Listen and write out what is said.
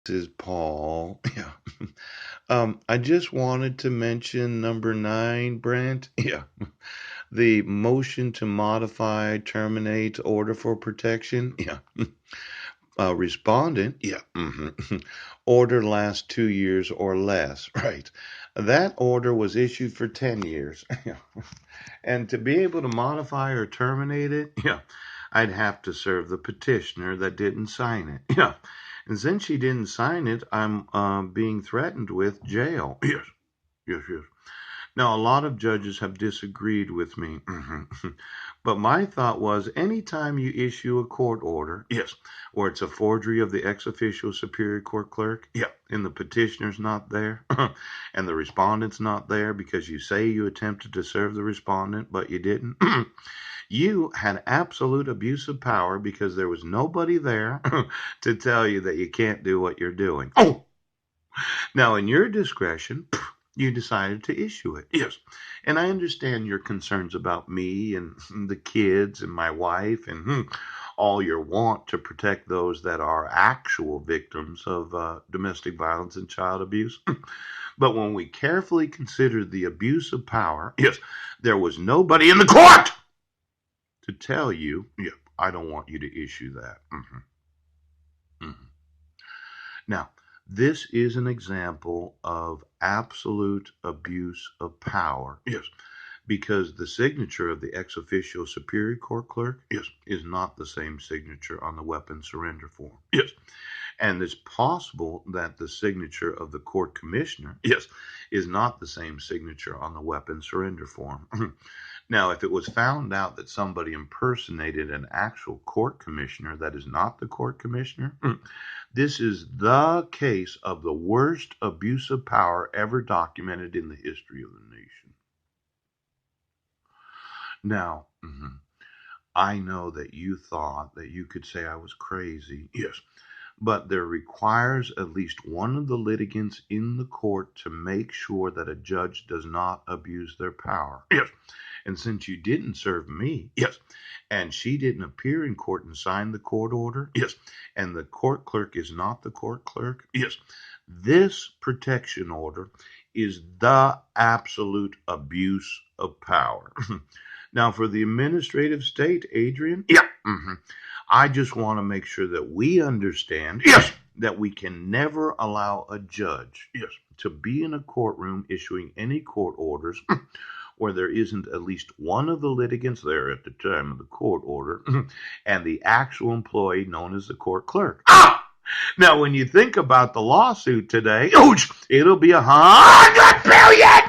is Paul. Yeah. I just wanted to mention number 9, Brent. Yeah. The motion to modify, terminate order for protection. Yeah. Respondent. Yeah. Order lasts 2 years or less. Right. That order was issued for 10 years. Yeah. And to be able to modify or terminate it, yeah, I'd have to serve the petitioner that didn't sign it. Yeah. And since she didn't sign it, I'm being threatened with jail. Yes, yes, yes. Now, a lot of judges have disagreed with me. But my thought was anytime you issue a court order, yes, or it's a forgery of the ex officio superior court clerk, yeah, and the petitioner's not there, and the respondent's not there because you say you attempted to serve the respondent, but you didn't, you had absolute abuse of power because there was nobody there to tell you that you can't do what you're doing. Oh, now, in your discretion, you decided to issue it. Yes. And I understand your concerns about me and the kids and my wife and all your want to protect those that are actual victims of domestic violence and child abuse. But when we carefully consider the abuse of power, yes, there was nobody in the court to tell you, yeah, I don't want you to issue that. Mhm. Now, this is an example of absolute abuse of power. Yes, because the signature of the ex officio superior court clerk, yes, is not the same signature on the weapon surrender form. Yes. And it's possible that the signature of the court commissioner, yes, is not the same signature on the weapon surrender form. Now, if it was found out that somebody impersonated an actual court commissioner that is not the court commissioner, this is the case of the worst abuse of power ever documented in the history of the nation. Now, I know that you thought that you could say I was crazy. Yes. But there requires at least one of the litigants in the court to make sure that a judge does not abuse their power. Yes. And since you didn't serve me, yes, and she didn't appear in court and sign the court order, yes, and the court clerk is not the court clerk, yes, this protection order is the absolute abuse of power. Now, for the administrative state, Adrian, yeah, I just want to make sure that we understand, yes, that we can never allow a judge, yes, to be in a courtroom issuing any court orders where there isn't at least one of the litigants there at the time of the court order and the actual employee known as the court clerk. Ah! Now, when you think about the lawsuit today, it'll be $100 billion.